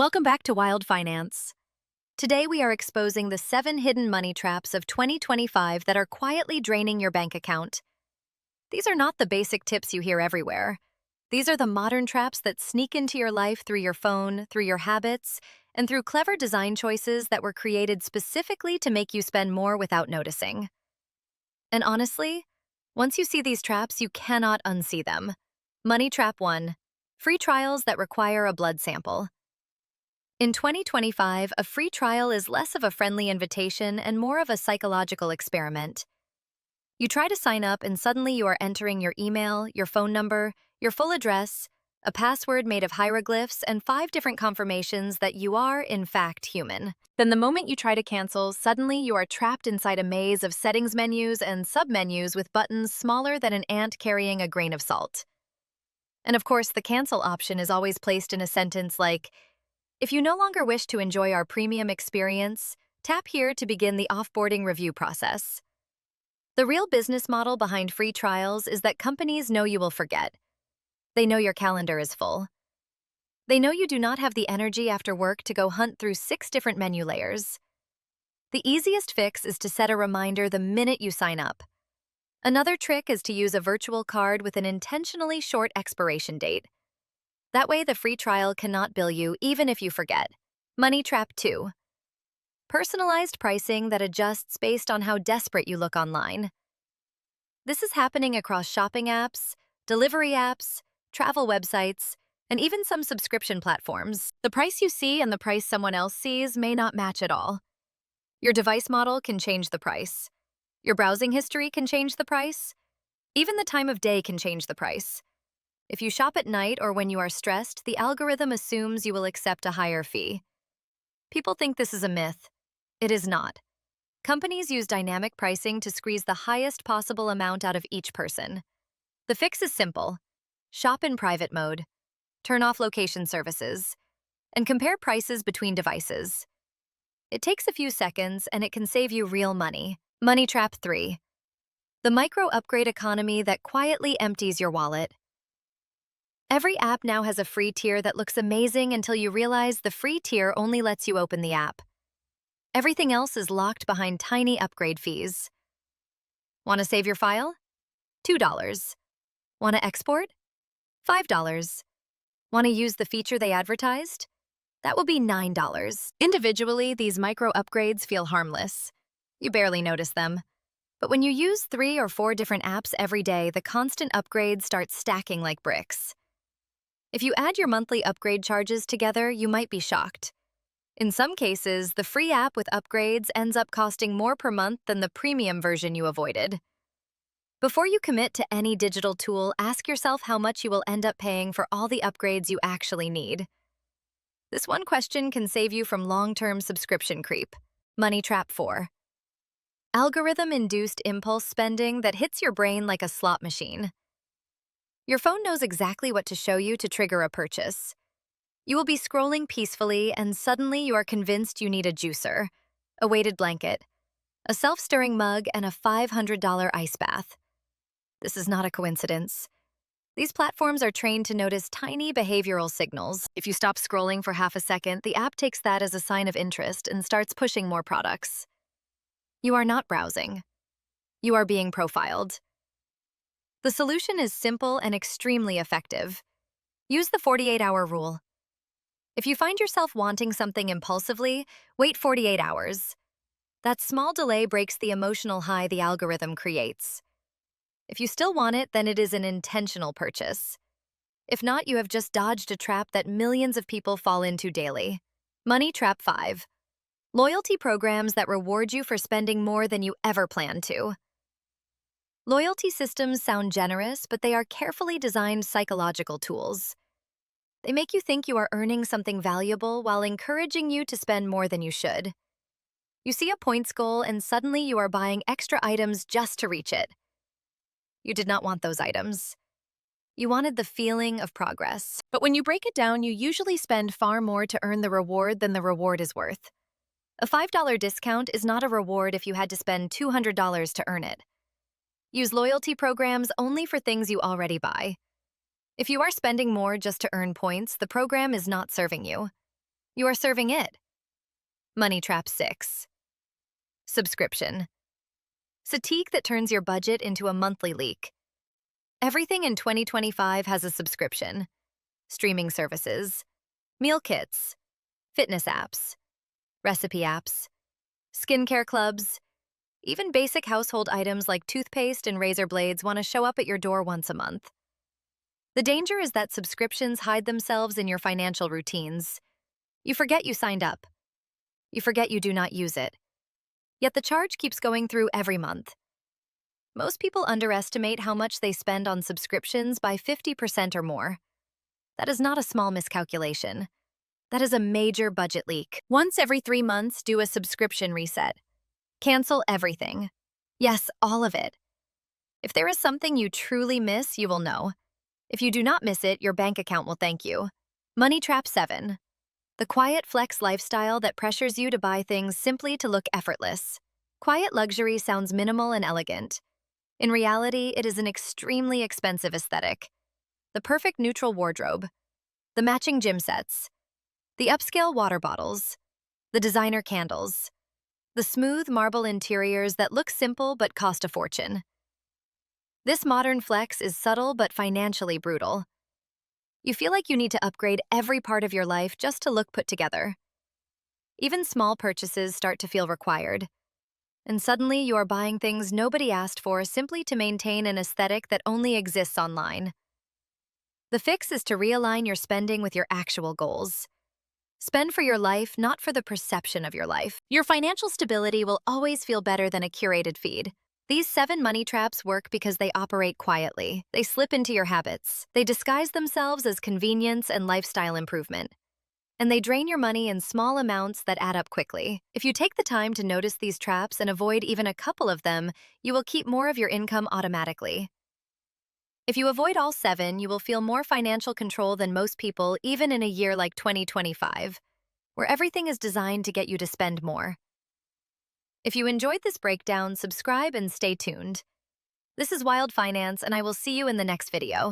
Welcome back to Wild Finance. Today we are exposing the 7 hidden money traps of 2025 that are quietly draining your bank account. These are not the basic tips you hear everywhere. These are the modern traps that sneak into your life through your phone, through your habits, and through clever design choices that were created specifically to make you spend more without noticing. And honestly, once you see these traps, you cannot unsee them. Money Trap 1. Free trials that require a blood sample. In 2025, a free trial is less of a friendly invitation and more of a psychological experiment. You try to sign up and suddenly you are entering your email, your phone number, your full address, a password made of hieroglyphs, and 5 different confirmations that you are, in fact, human. Then the moment you try to cancel, suddenly you are trapped inside a maze of settings menus and submenus with buttons smaller than an ant carrying a grain of salt. And of course, the cancel option is always placed in a sentence like, "If you no longer wish to enjoy our premium experience, tap here to begin the offboarding review process." The real business model behind free trials is that companies know you will forget. They know your calendar is full. They know you do not have the energy after work to go hunt through 6 different menu layers. The easiest fix is to set a reminder the minute you sign up. Another trick is to use a virtual card with an intentionally short expiration date. That way, the free trial cannot bill you even if you forget. Money Trap 2. Personalized pricing that adjusts based on how desperate you look online. This is happening across shopping apps, delivery apps, travel websites, and even some subscription platforms. The price you see and the price someone else sees may not match at all. Your device model can change the price. Your browsing history can change the price. Even the time of day can change the price. If you shop at night or when you are stressed, the algorithm assumes you will accept a higher fee. People think this is a myth. It is not. Companies use dynamic pricing to squeeze the highest possible amount out of each person. The fix is simple. Shop in private mode, turn off location services, and compare prices between devices. It takes a few seconds and it can save you real money. Money Trap 3. The micro-upgrade economy that quietly empties your wallet. Every app now has a free tier that looks amazing until you realize the free tier only lets you open the app. Everything else is locked behind tiny upgrade fees. Want to save your file? $2. Want to export? $5. Want to use the feature they advertised? That will be $9. Individually, these micro upgrades feel harmless. You barely notice them. But when you use 3 or 4 different apps every day, the constant upgrades start stacking like bricks. If you add your monthly upgrade charges together, you might be shocked. In some cases, the free app with upgrades ends up costing more per month than the premium version you avoided. Before you commit to any digital tool, ask yourself how much you will end up paying for all the upgrades you actually need. This one question can save you from long-term subscription creep. Money Trap 4. Algorithm-induced impulse spending that hits your brain like a slot machine. Your phone knows exactly what to show you to trigger a purchase. You will be scrolling peacefully and suddenly you are convinced you need a juicer, a weighted blanket, a self-stirring mug, and a $500 ice bath. This is not a coincidence. These platforms are trained to notice tiny behavioral signals. If you stop scrolling for half a second, the app takes that as a sign of interest and starts pushing more products. You are not browsing. You are being profiled. The solution is simple and extremely effective. Use the 48-hour rule. If you find yourself wanting something impulsively, wait 48 hours. That small delay breaks the emotional high the algorithm creates. If you still want it, then it is an intentional purchase. If not, you have just dodged a trap that millions of people fall into daily. Money Trap 5. Loyalty programs that reward you for spending more than you ever planned to. Loyalty systems sound generous, but they are carefully designed psychological tools. They make you think you are earning something valuable while encouraging you to spend more than you should. You see a points goal and suddenly you are buying extra items just to reach it. You did not want those items. You wanted the feeling of progress. But when you break it down, you usually spend far more to earn the reward than the reward is worth. A $5 discount is not a reward if you had to spend $200 to earn it. Use loyalty programs only for things you already buy. If you are spending more just to earn points, the program is not serving you. You are serving it. Money Trap 6. Subscription. Fatigue that turns your budget into a monthly leak. Everything in 2025 has a subscription. Streaming services, meal kits, fitness apps, recipe apps, skincare clubs, even basic household items like toothpaste and razor blades want to show up at your door once a month. The danger is that subscriptions hide themselves in your financial routines. You forget you signed up. You forget you do not use it. Yet the charge keeps going through every month. Most people underestimate how much they spend on subscriptions by 50% or more. That is not a small miscalculation. That is a major budget leak. Once every 3 months, do a subscription reset. Cancel everything. Yes, all of it. If there is something you truly miss, you will know. If you do not miss it, your bank account will thank you. Money Trap 7. The quiet flex lifestyle that pressures you to buy things simply to look effortless. Quiet luxury sounds minimal and elegant. In reality, it is an extremely expensive aesthetic. The perfect neutral wardrobe, the matching gym sets, the upscale water bottles, the designer candles, the smooth marble interiors that look simple but cost a fortune. This modern flex is subtle but financially brutal. You feel like you need to upgrade every part of your life just to look put together. Even small purchases start to feel required. And suddenly you are buying things nobody asked for simply to maintain an aesthetic that only exists online. The fix is to realign your spending with your actual goals. Spend for your life, not for the perception of your life. Your financial stability will always feel better than a curated feed. These 7 money traps work because they operate quietly. They slip into your habits. They disguise themselves as convenience and lifestyle improvement. And they drain your money in small amounts that add up quickly. If you take the time to notice these traps and avoid even a couple of them, you will keep more of your income automatically. If you avoid all 7, you will feel more financial control than most people, even in a year like 2025, where everything is designed to get you to spend more. If you enjoyed this breakdown, subscribe and stay tuned. This is Wild Finance, and I will see you in the next video.